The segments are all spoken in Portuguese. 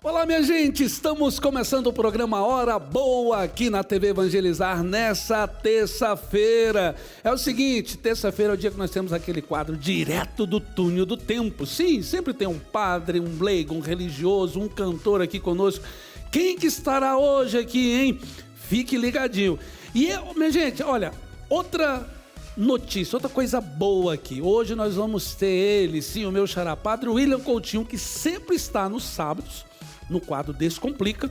Olá, minha gente, estamos começando o programa Hora Boa aqui na TV Evangelizar nessa terça-feira. É o seguinte, terça-feira é o dia que nós temos aquele quadro direto do túnel do tempo. Sim, sempre tem um padre, um leigo, um religioso, um cantor aqui conosco. Quem que estará hoje aqui, hein? Fique ligadinho. E minha gente, olha, outra notícia, outra coisa boa aqui. Hoje nós vamos ter ele, sim, o meu xará, Padre William Coutinho, que sempre está nos sábados, no quadro Descomplica.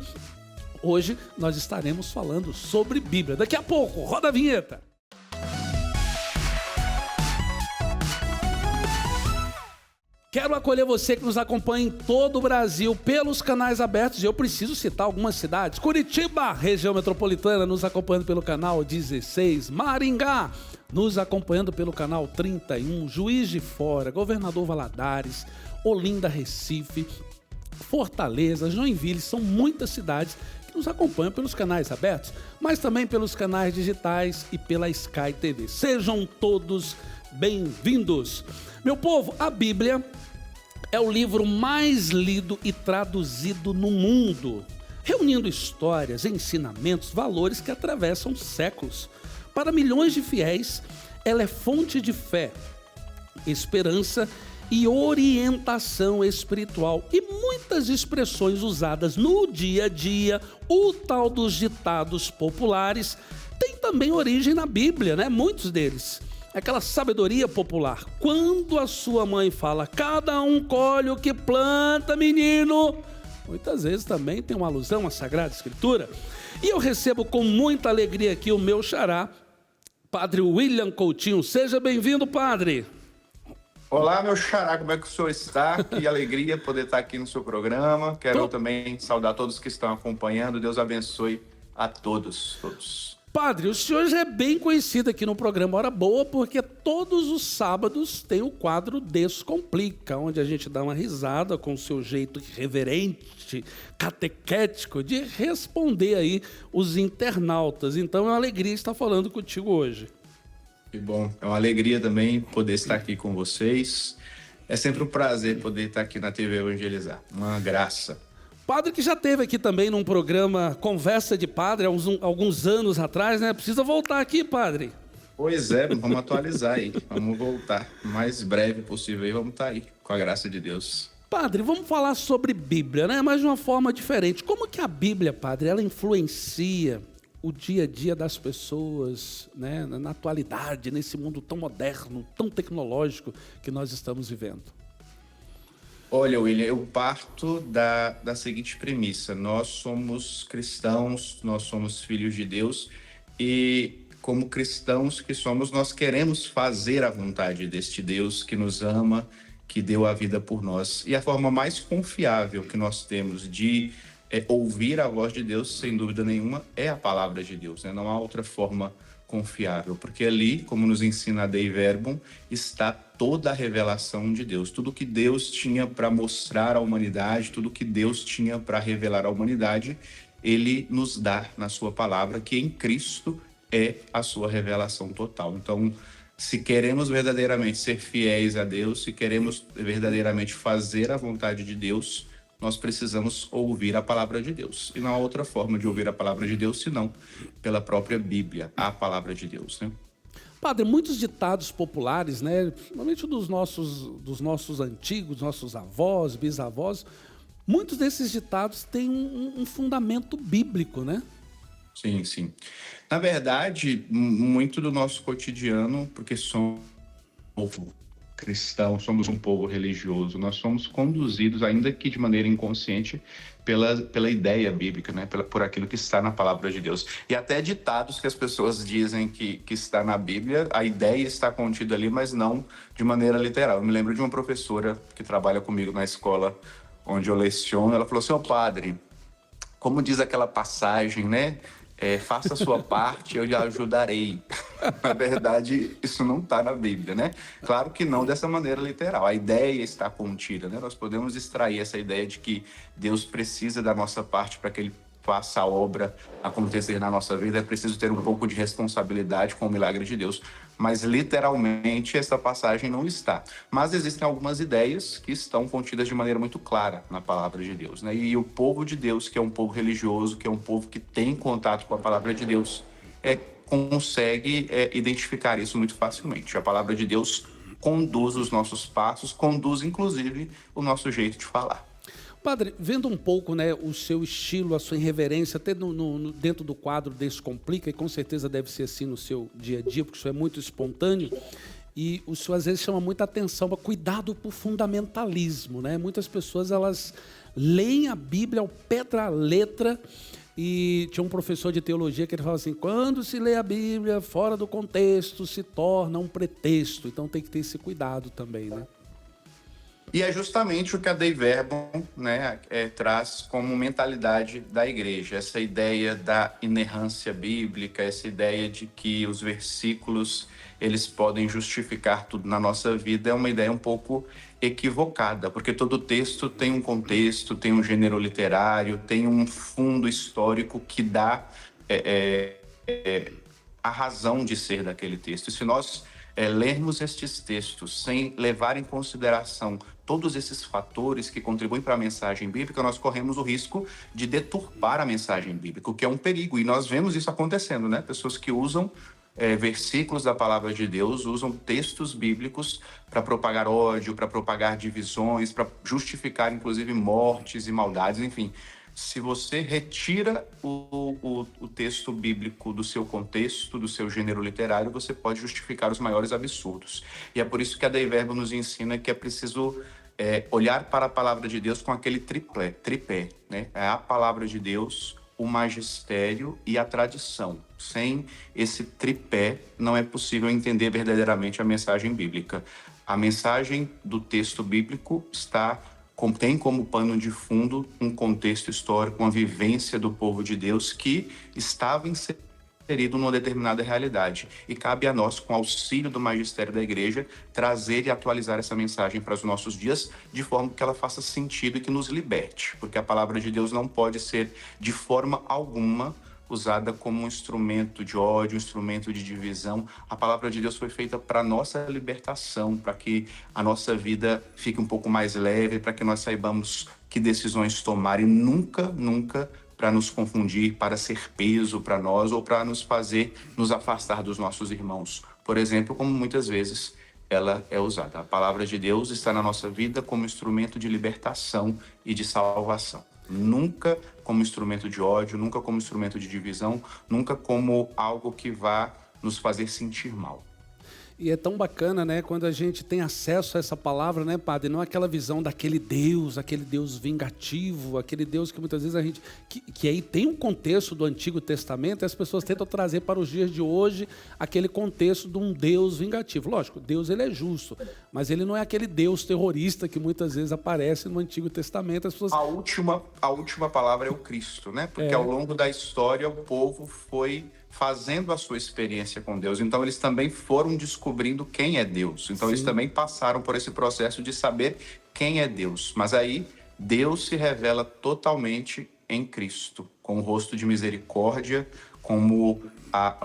Hoje nós estaremos falando sobre Bíblia. Daqui a pouco, roda a vinheta. Quero acolher você que nos acompanha em todo o Brasil pelos canais abertos, e eu preciso citar algumas cidades. Curitiba, região metropolitana, nos acompanhando pelo canal 16. Maringá, nos acompanhando pelo canal 31. Juiz de Fora, Governador Valadares, Olinda, Recife, Fortaleza, Joinville, são muitas cidades que nos acompanham pelos canais abertos, mas também pelos canais digitais e pela Sky TV. Sejam todos bem-vindos. Meu povo, a Bíblia é o livro mais lido e traduzido no mundo, reunindo histórias, ensinamentos, valores que atravessam séculos. Para milhões de fiéis, ela é fonte de fé, esperança e orientação espiritual, e muitas expressões usadas no dia a dia, o tal dos ditados populares, tem também origem na Bíblia, né? Muitos deles. Aquela sabedoria popular. Quando a sua mãe fala, cada um colhe o que planta, menino, muitas vezes também tem uma alusão à Sagrada Escritura. E eu recebo com muita alegria aqui o meu xará, Padre William Coutinho. Seja bem-vindo, padre. Olá, meu xará, como é que o senhor está? Que alegria poder estar aqui no seu programa. Quero também saudar todos que estão acompanhando. Deus abençoe a todos. Padre, o senhor já é bem conhecido aqui no programa Hora Boa, porque todos os sábados tem o quadro Descomplica, onde a gente dá uma risada com o seu jeito irreverente, catequético, de responder aí os internautas. Então é uma alegria estar falando contigo hoje. Que bom, é uma alegria também poder estar aqui com vocês. É sempre um prazer poder estar aqui na TV Evangelizar, uma graça. Padre que já esteve aqui também num programa Conversa de Padre, há alguns anos atrás, né? Precisa voltar aqui, padre. Pois é, vamos atualizar aí, vamos voltar o mais breve possível aí, vamos estar aí, com a graça de Deus. Padre, vamos falar sobre Bíblia, né? Mas de uma forma diferente. Como que a Bíblia, padre, ela influencia o dia a dia das pessoas, né, na atualidade, nesse mundo tão moderno, tão tecnológico que nós estamos vivendo? Olha, William, eu parto da seguinte premissa: nós somos cristãos, nós somos filhos de Deus, e como cristãos que somos, nós queremos fazer a vontade deste Deus que nos ama, que deu a vida por nós. E a forma mais confiável que nós temos de ouvir a voz de Deus, sem dúvida nenhuma, é a palavra de Deus, né? Não há outra forma confiável, porque ali, como nos ensina a Dei Verbum, está toda a revelação de Deus. Tudo que Deus tinha para mostrar à humanidade, tudo que Deus tinha para revelar à humanidade, Ele nos dá na sua palavra, que em Cristo é a sua revelação total. Então, se queremos verdadeiramente ser fiéis a Deus, se queremos verdadeiramente fazer a vontade de Deus, nós precisamos ouvir a palavra de Deus. E não há outra forma de ouvir a palavra de Deus, senão pela própria Bíblia, a palavra de Deus, né? Padre, muitos ditados populares, né, principalmente dos nossos antigos, nossos avós, bisavós, muitos desses ditados têm um fundamento bíblico, né? Sim, sim. Na verdade, muito do nosso cotidiano, porque somos cristão, somos um povo religioso, nós somos conduzidos, ainda que de maneira inconsciente, pela ideia bíblica, né? Por aquilo que está na palavra de Deus. E até ditados que as pessoas dizem que está na Bíblia, a ideia está contida ali, mas não de maneira literal. Eu me lembro de uma professora que trabalha comigo na escola onde eu leciono, ela falou assim: padre, como diz aquela passagem, né? Faça a sua parte, eu lhe ajudarei. Na verdade, isso não está na Bíblia, né? Claro que não dessa maneira literal. A ideia está contida, né? Nós podemos extrair essa ideia de que Deus precisa da nossa parte para que Ele faça a obra acontecer na nossa vida. É preciso ter um pouco de responsabilidade com o milagre de Deus. mas literalmente essa passagem não está. Mas existem algumas ideias que estão contidas de maneira muito clara na palavra de Deus, né? E o povo de Deus, que é um povo religioso, que é um povo que tem contato com a palavra de Deus, consegue identificar isso muito facilmente. A palavra de Deus conduz os nossos passos, conduz inclusive o nosso jeito de falar. Padre, vendo um pouco, né, o seu estilo, a sua irreverência, até dentro do quadro Descomplica, e com certeza deve ser assim no seu dia a dia, porque isso é muito espontâneo, e o senhor às vezes chama muita atenção para cuidado por fundamentalismo, né? Muitas pessoas, elas leem a Bíblia ao pé da letra, e tinha um professor de teologia que ele fala assim: quando se lê a Bíblia fora do contexto, se torna um pretexto. Então tem que ter esse cuidado também, né? E é justamente o que a Dei Verbum, né, traz como mentalidade da igreja, essa ideia da inerrância bíblica, essa ideia de que os versículos eles podem justificar tudo na nossa vida, é uma ideia um pouco equivocada, porque todo texto tem um contexto, tem um gênero literário, tem um fundo histórico que dá a razão de ser daquele texto. E se nós lermos estes textos sem levar em consideração todos esses fatores que contribuem para a mensagem bíblica, nós corremos o risco de deturpar a mensagem bíblica, o que é um perigo. E nós vemos isso acontecendo, né? Pessoas que usam versículos da palavra de Deus, usam textos bíblicos para propagar ódio, para propagar divisões, para justificar, inclusive, mortes e maldades, enfim. Se você retira o texto bíblico do seu contexto, do seu gênero literário, você pode justificar os maiores absurdos. E é por isso que a Dei Verbum nos ensina que é preciso olhar para a palavra de Deus com aquele tripé, né? É a palavra de Deus, o magistério e a tradição. Sem esse tripé, não é possível entender verdadeiramente a mensagem bíblica. A mensagem do texto bíblico tem como pano de fundo um contexto histórico, uma vivência do povo de Deus que estava inserido numa determinada realidade. E cabe a nós, com auxílio do magistério da igreja, trazer e atualizar essa mensagem para os nossos dias, de forma que ela faça sentido e que nos liberte. Porque a palavra de Deus não pode ser, de forma alguma, usada como um instrumento de ódio, um instrumento de divisão. A palavra de Deus foi feita para a nossa libertação, para que a nossa vida fique um pouco mais leve, para que nós saibamos que decisões tomar e nunca para nos confundir, para ser peso para nós ou para nos fazer nos afastar dos nossos irmãos. Por exemplo, como muitas vezes ela é usada. A palavra de Deus está na nossa vida como instrumento de libertação e de salvação. Nunca como instrumento de ódio, nunca como instrumento de divisão, nunca como algo que vá nos fazer sentir mal. E é tão bacana, né, quando a gente tem acesso a essa palavra, né, padre? Não é aquela visão daquele Deus vingativo, aquele Deus que muitas vezes a gente... Que aí tem um contexto do Antigo Testamento e as pessoas tentam trazer para os dias de hoje aquele contexto de um Deus vingativo. Lógico, Deus ele é justo, mas ele não é aquele Deus terrorista que muitas vezes aparece no Antigo Testamento. As pessoas... A última palavra é o Cristo, né? Porque ao longo da história o povo foi fazendo a sua experiência com Deus. Então, eles também foram descobrindo quem é Deus. Então, Eles também passaram por esse processo de saber quem é Deus. Mas aí, Deus se revela totalmente em Cristo, com o rosto de misericórdia, como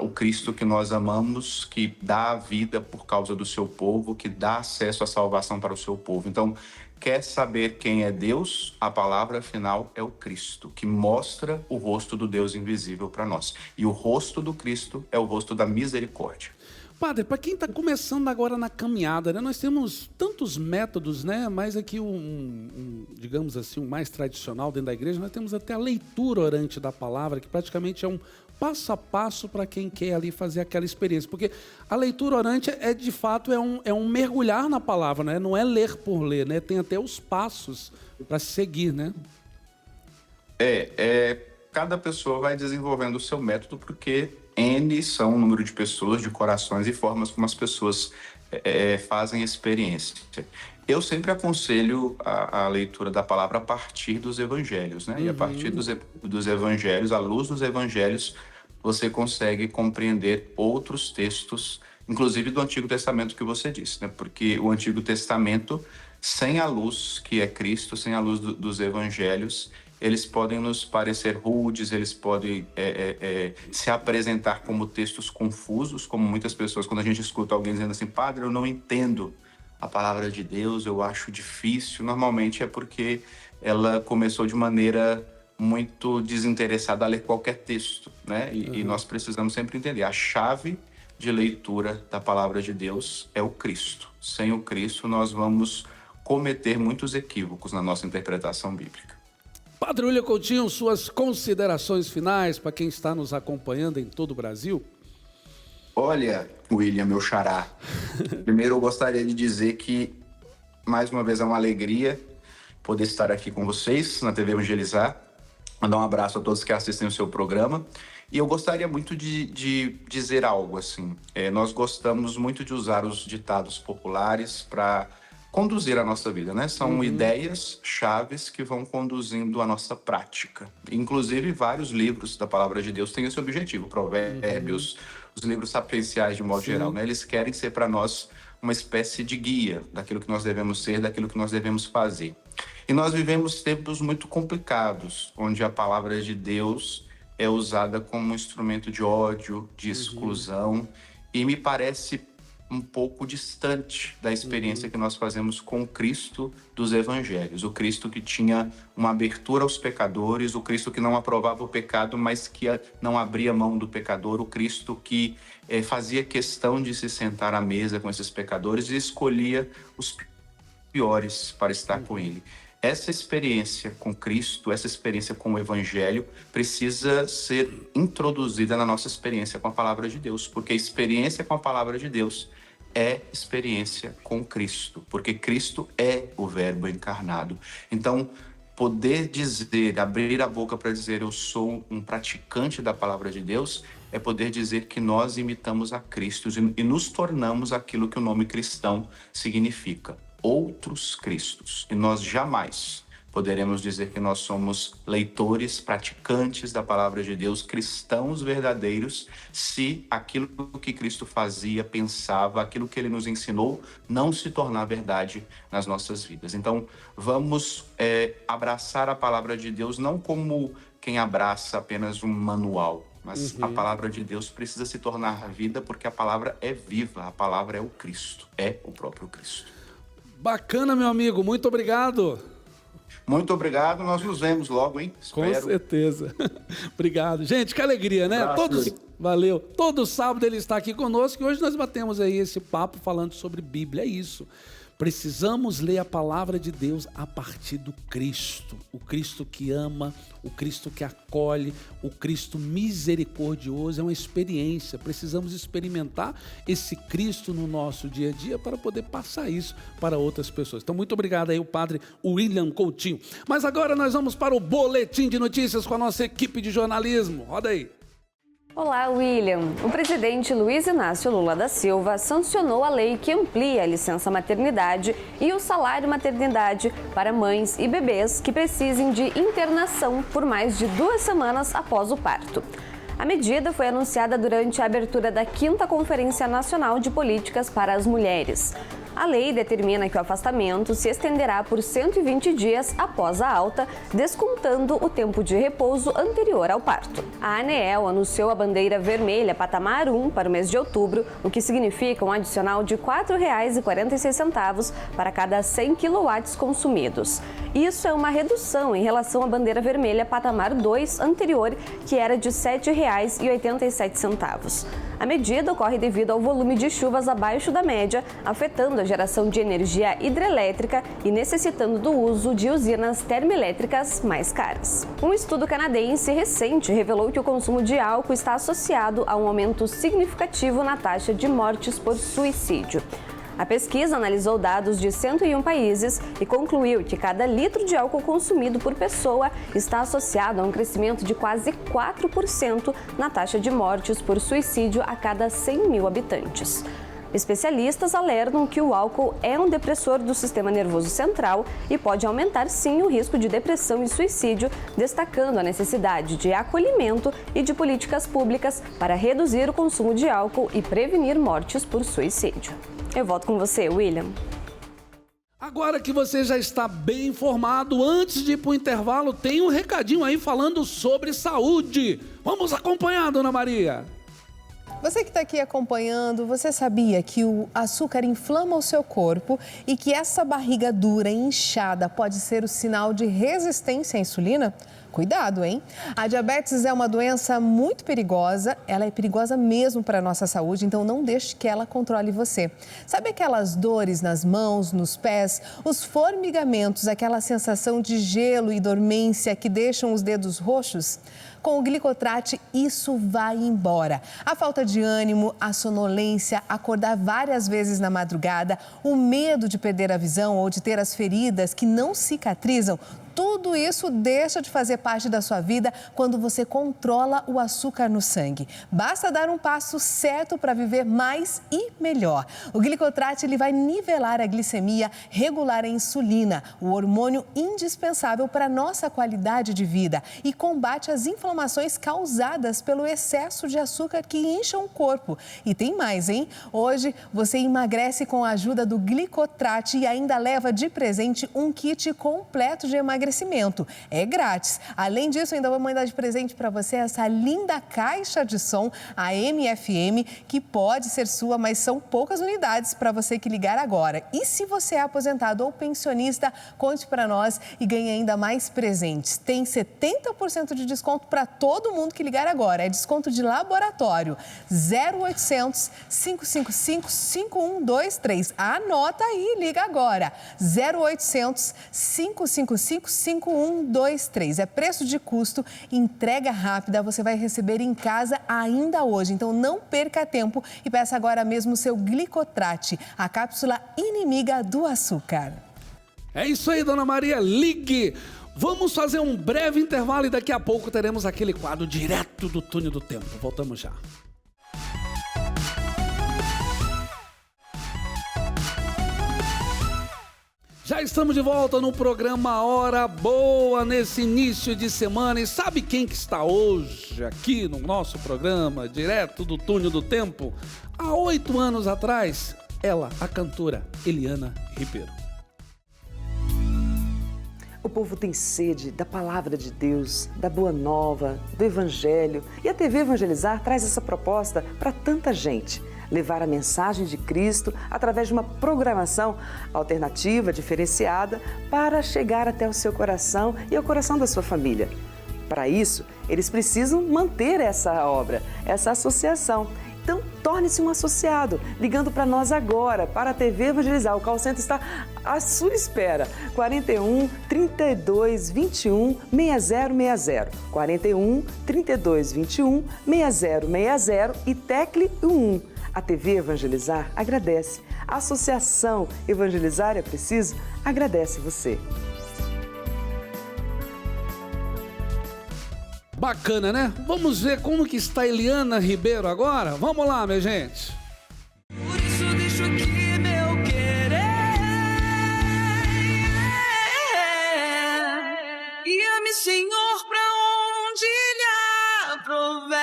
o Cristo que nós amamos, que dá a vida por causa do seu povo, que dá acesso à salvação para o seu povo. Então, quer saber quem é Deus? A palavra final é o Cristo, que mostra o rosto do Deus invisível para nós. E o rosto do Cristo é o rosto da misericórdia. Padre, para quem está começando agora na caminhada, né, nós temos tantos métodos, né, mas aqui digamos assim, o mais tradicional dentro da igreja, nós temos até a leitura orante da palavra, que praticamente é um passo a passo para quem quer ali fazer aquela experiência. Porque a leitura orante de fato, é um mergulhar na palavra, né? Não é ler por ler, né? Tem até os passos para seguir, né? Cada pessoa vai desenvolvendo o seu método, porque N são o número de pessoas, de corações e formas como as pessoas fazem experiência. Eu sempre aconselho a leitura da palavra a partir dos evangelhos, né? E a partir dos evangelhos, à luz dos evangelhos, você consegue compreender outros textos, inclusive do Antigo Testamento que você disse, né? Porque o Antigo Testamento, sem a luz que é Cristo, sem a luz dos evangelhos, eles podem nos parecer rudes, eles podem se apresentar como textos confusos, como muitas pessoas, quando a gente escuta alguém dizendo assim, padre, eu não entendo a palavra de Deus, eu acho difícil. Normalmente é porque ela começou de maneira muito desinteressada a ler qualquer texto, né? E nós precisamos sempre entender, a chave de leitura da palavra de Deus é o Cristo. Sem o Cristo, nós vamos cometer muitos equívocos na nossa interpretação bíblica. Padre William Coutinho, suas considerações finais para quem está nos acompanhando em todo o Brasil? Olha, William, meu xará, primeiro eu gostaria de dizer que, mais uma vez, é uma alegria poder estar aqui com vocês na TV Evangelizar, mandar um abraço a todos que assistem o seu programa. E eu gostaria muito de dizer algo assim. Nós gostamos muito de usar os ditados populares para conduzir a nossa vida, né? São ideias chaves que vão conduzindo a nossa prática. Inclusive, vários livros da Palavra de Deus têm esse objetivo. Provérbios, os livros sapienciais de modo geral, né? Eles querem ser para nós uma espécie de guia daquilo que nós devemos ser, daquilo que nós devemos fazer. E nós vivemos tempos muito complicados, onde a Palavra de Deus é usada como um instrumento de ódio, de exclusão, e me parece um pouco distante da experiência que nós fazemos com o Cristo dos Evangelhos. O Cristo que tinha uma abertura aos pecadores, o Cristo que não aprovava o pecado, mas que não abria mão do pecador, o Cristo que fazia questão de se sentar à mesa com esses pecadores e escolhia os piores para estar com ele. Essa experiência com Cristo, essa experiência com o Evangelho precisa ser introduzida na nossa experiência com a Palavra de Deus, porque a experiência com a Palavra de Deus é experiência com Cristo, porque Cristo é o Verbo encarnado. Então, poder dizer, abrir a boca para dizer eu sou um praticante da Palavra de Deus, é poder dizer que nós imitamos a Cristo e nos tornamos aquilo que o nome cristão significa. Outros Cristos, e nós jamais poderemos dizer que nós somos leitores, praticantes da palavra de Deus, cristãos verdadeiros, se aquilo que Cristo fazia, pensava, aquilo que ele nos ensinou, não se tornar verdade nas nossas vidas. Então, vamos abraçar a palavra de Deus não como quem abraça apenas um manual, mas a palavra de Deus precisa se tornar vida, porque a palavra é viva, a palavra é o Cristo, é o próprio Cristo. Bacana, meu amigo. Muito obrigado. Muito obrigado. Nós nos vemos logo, hein? Espero. Com certeza. Obrigado. Gente, que alegria, né? Valeu. Todo sábado ele está aqui conosco e hoje nós batemos aí esse papo falando sobre Bíblia. É isso. Precisamos ler a palavra de Deus a partir do Cristo. O Cristo que ama, o Cristo que acolhe, o Cristo misericordioso. É uma experiência. Precisamos experimentar esse Cristo no nosso dia a dia para poder passar isso para outras pessoas. Então, muito obrigado aí, o padre William Coutinho. Mas agora nós vamos para o Boletim de Notícias com a nossa equipe de jornalismo. Roda aí. Olá, William. O presidente Luiz Inácio Lula da Silva sancionou a lei que amplia a licença maternidade e o salário maternidade para mães e bebês que precisem de internação por mais de 2 semanas após o parto. A medida foi anunciada durante a abertura da 5ª Conferência Nacional de Políticas para as Mulheres. A lei determina que o afastamento se estenderá por 120 dias após a alta, descontando o tempo de repouso anterior ao parto. A ANEEL anunciou a bandeira vermelha patamar 1 para o mês de outubro, o que significa um adicional de R$ 4,46 para cada 100 kW consumidos. Isso é uma redução em relação à bandeira vermelha patamar 2 anterior, que era de R$ 7,87. A medida ocorre devido ao volume de chuvas abaixo da média, afetando a geração de energia hidrelétrica e necessitando do uso de usinas termoelétricas mais caras. Um estudo canadense recente revelou que o consumo de álcool está associado a um aumento significativo na taxa de mortes por suicídio. A pesquisa analisou dados de 101 países e concluiu que cada litro de álcool consumido por pessoa está associado a um crescimento de quase 4% na taxa de mortes por suicídio a cada 100 mil habitantes. Especialistas alertam que o álcool é um depressor do sistema nervoso central e pode aumentar sim o risco de depressão e suicídio, destacando a necessidade de acolhimento e de políticas públicas para reduzir o consumo de álcool e prevenir mortes por suicídio. Eu volto com você, William. Agora que você já está bem informado, antes de ir para o intervalo, tem um recadinho aí falando sobre saúde. Vamos acompanhar, Dona Maria. Você que está aqui acompanhando, você sabia que o açúcar inflama o seu corpo e que essa barriga dura e inchada pode ser o sinal de resistência à insulina? Cuidado, hein? A diabetes é uma doença muito perigosa, ela é perigosa mesmo para a nossa saúde, então não deixe que ela controle você. Sabe aquelas dores nas mãos, nos pés, os formigamentos, aquela sensação de gelo e dormência que deixam os dedos roxos? Com o Glicotrate, isso vai embora. A falta de ânimo, a sonolência, acordar várias vezes na madrugada, o medo de perder a visão ou de ter as feridas que não cicatrizam, tudo isso deixa de fazer parte da sua vida quando você controla o açúcar no sangue. Basta dar um passo certo para viver mais e melhor. O Glicotrate ele vai nivelar a glicemia, regular a insulina, o hormônio indispensável para a nossa qualidade de vida e combate as inflamações causadas pelo excesso de açúcar que incham o corpo. E tem mais, hein? Hoje você emagrece com a ajuda do Glicotrate e ainda leva de presente um kit completo de emagrecimento. É grátis. Além disso, ainda vou mandar de presente para você essa linda caixa de som, a MFM, que pode ser sua, mas são poucas unidades para você que ligar agora. E se você é aposentado ou pensionista, conte para nós e ganhe ainda mais presentes. Tem 70% de desconto para todo mundo que ligar agora. É desconto de laboratório. 0800 555 5123. Anota aí e liga agora. 0800 555 5123. É preço de custo, entrega rápida, você vai receber em casa ainda hoje. Então não perca tempo e peça agora mesmo o seu Glicotrate, a cápsula inimiga do açúcar. É isso aí, Dona Maria, ligue! Vamos fazer um breve intervalo e daqui a pouco teremos aquele quadro direto do túnel do tempo. Voltamos já. Já estamos de volta no programa Hora Boa, nesse início de semana. E sabe quem que está hoje aqui no nosso programa, direto do Túnel do Tempo? Há 8 anos atrás, ela, a cantora Eliana Ribeiro. O povo tem sede da palavra de Deus, da boa nova, do evangelho. E a TV Evangelizar traz essa proposta para tanta gente. Levar a mensagem de Cristo através de uma programação alternativa, diferenciada, para chegar até o seu coração e ao coração da sua família. Para isso, eles precisam manter essa obra, essa associação. Então, torne-se um associado, ligando para nós agora, para a TV Evangelizar. O call center está à sua espera. 41 32 21 6060. 41 32 21 6060 e tecle 1. A TV Evangelizar agradece. A Associação Evangelizar é Preciso agradece você. Bacana, né? Vamos ver como que está Eliana Ribeiro agora? Vamos lá, minha gente. Por isso deixo aqui meu querer. Guia-me, Senhor, pra onde lhe aprouver.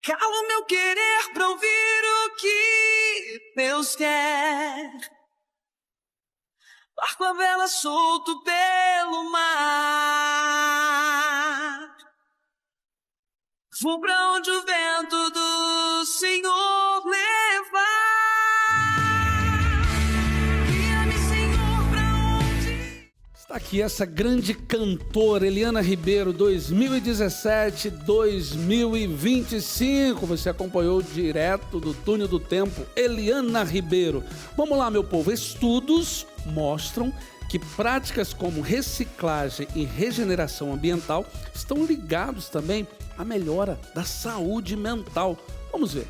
Calo meu querer pra ouvir o que Deus quer. Barco a vela solto pelo mar. Vou pra onde o vento do Senhor levar. Guia-me, Senhor, pra onde... Está aqui essa grande cantora, Eliana Ribeiro, 2017-2025. Você acompanhou direto do Túnel do Tempo, Eliana Ribeiro. Vamos lá, meu povo. Estudos mostram que práticas como reciclagem e regeneração ambiental estão ligados também à melhora da saúde mental. Vamos ver.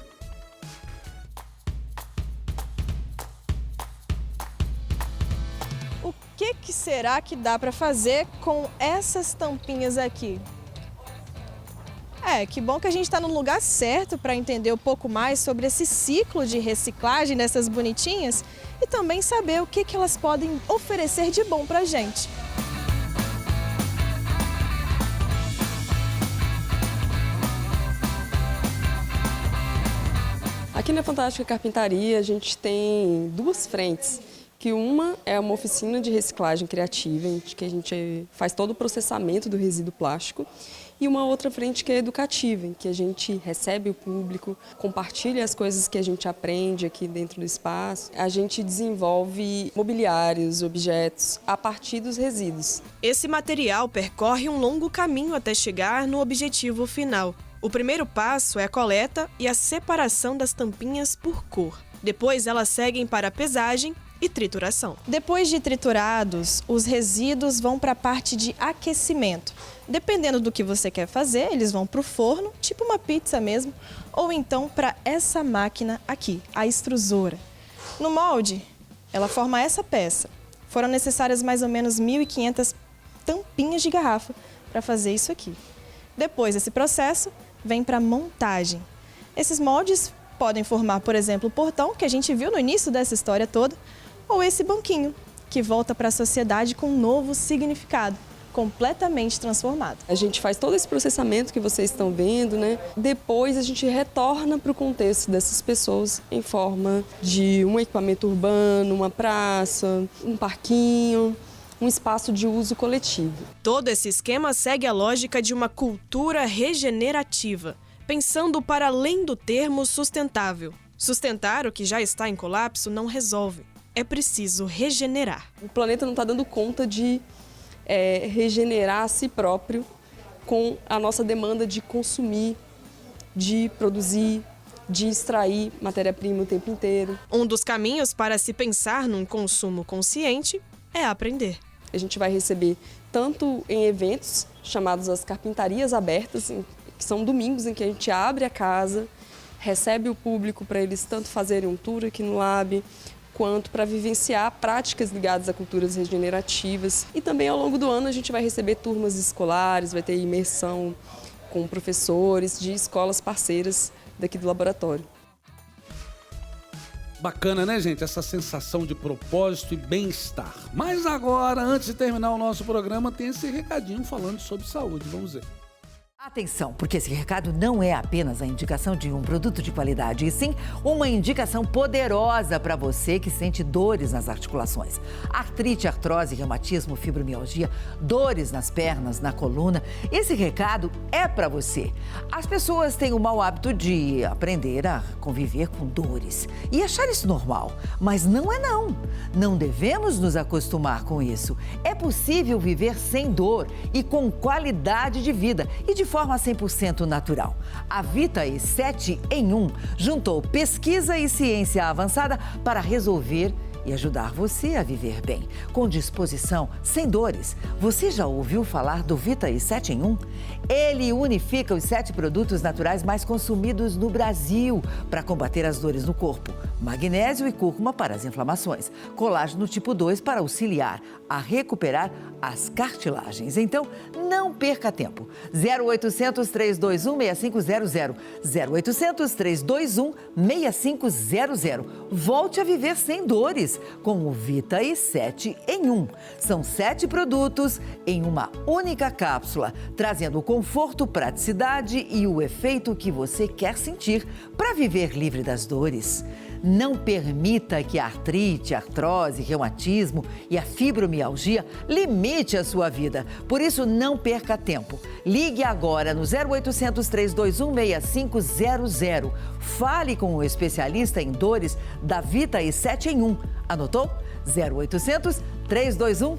O que será que dá para fazer com essas tampinhas aqui? Que bom que a gente está no lugar certo para entender um pouco mais sobre esse ciclo de reciclagem dessas bonitinhas e também saber o que elas podem oferecer de bom para a gente. A Aqui na Fantástica Carpintaria a gente tem duas frentes, que uma é uma oficina de reciclagem criativa, em que a gente faz todo o processamento do resíduo plástico, e uma outra frente que é educativa, em que a gente recebe o público, compartilha as coisas que a gente aprende aqui dentro do espaço. A gente desenvolve mobiliários, objetos, a partir dos resíduos. Esse material percorre um longo caminho até chegar no objetivo final. O primeiro passo é a coleta e a separação das tampinhas por cor. Depois elas seguem para a pesagem e trituração. Depois de triturados, os resíduos vão para a parte de aquecimento. Dependendo do que você quer fazer, eles vão para o forno, tipo uma pizza mesmo, ou então para essa máquina aqui, a extrusora. No molde, ela forma essa peça. Foram necessárias mais ou menos 1.500 tampinhas de garrafa para fazer isso aqui. Depois desse processo, vem para a montagem. Esses moldes podem formar, por exemplo, o portão, que a gente viu no início dessa história toda, ou esse banquinho, que volta para a sociedade com um novo significado, completamente transformado. A gente faz todo esse processamento que vocês estão vendo, né? Depois a gente retorna para o contexto dessas pessoas em forma de um equipamento urbano, uma praça, um parquinho, um espaço de uso coletivo. Todo esse esquema segue a lógica de uma cultura regenerativa, pensando para além do termo sustentável. Sustentar o que já está em colapso não resolve. É preciso regenerar. O planeta não está dando conta de regenerar a si próprio com a nossa demanda de consumir, de produzir, de extrair matéria-prima o tempo inteiro. Um dos caminhos para se pensar num consumo consciente é aprender. A gente vai receber tanto em eventos chamados as carpintarias abertas, que são domingos em que a gente abre a casa, recebe o público para eles tanto fazerem um tour aqui no Lab, quanto para vivenciar práticas ligadas a culturas regenerativas. E também ao longo do ano a gente vai receber turmas escolares, vai ter imersão com professores de escolas parceiras daqui do laboratório. Bacana, né, gente? Essa sensação de propósito e bem-estar. Mas agora, antes de terminar o nosso programa, tem esse recadinho falando sobre saúde. Vamos ver. Atenção, porque esse recado não é apenas a indicação de um produto de qualidade, e sim uma indicação poderosa para você que sente dores nas articulações. Artrite, artrose, reumatismo, fibromialgia, dores nas pernas, na coluna. Esse recado é para você. As pessoas têm o mau hábito de aprender a conviver com dores e achar isso normal, mas não é não. Não devemos nos acostumar com isso. É possível viver sem dor e com qualidade de vida e de forma 100% natural. A Vitae 7 em 1 juntou pesquisa e ciência avançada para resolver e ajudar você a viver bem, com disposição, sem dores. Você já ouviu falar do Vitae 7 em 1? Ele unifica os 7 produtos naturais mais consumidos no Brasil para combater as dores no corpo. Magnésio e cúrcuma para as inflamações. Colágeno tipo 2 para auxiliar a recuperar as cartilagens. Então, não perca tempo. 0800 321 6500. 0800 321 6500. Volte a viver sem dores com o Vitae 7 em 1. São 7 produtos em uma única cápsula, trazendo conforto, praticidade e o efeito que você quer sentir para viver livre das dores. Não permita que a artrite, a artrose, reumatismo e a fibromialgia limite a sua vida. Por isso, não perca tempo. Ligue agora no 0800 321 6500. Fale com o especialista em dores da Vitae 7 em 1. Anotou? 0800 321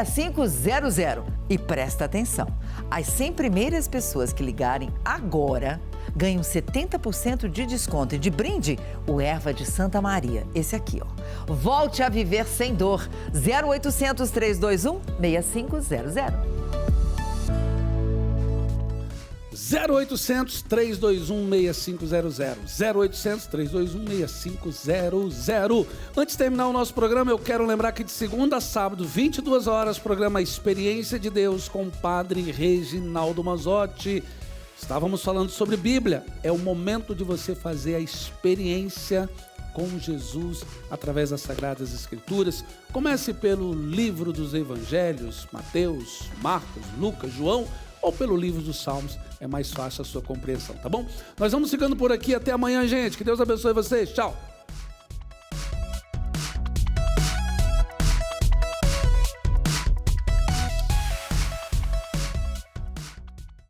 6500. E presta atenção, as 100 primeiras pessoas que ligarem agora ganham 70% de desconto e de brinde o Erva de Santa Maria. Esse aqui, ó. Volte a viver sem dor. 0800 321 6500. 0800 321 6500. 0800 321 6500. Antes de terminar o nosso programa, eu quero lembrar que de segunda a sábado, 22 horas, programa Experiência de Deus com o Padre Reginaldo Mazzotti. Estávamos falando sobre Bíblia. É o momento de você fazer a experiência com Jesus através das Sagradas Escrituras. Comece pelo livro dos Evangelhos, Mateus, Marcos, Lucas, João, ou pelo livro dos Salmos, é mais fácil a sua compreensão, tá bom? Nós vamos ficando por aqui, até amanhã, gente. Que Deus abençoe vocês. Tchau!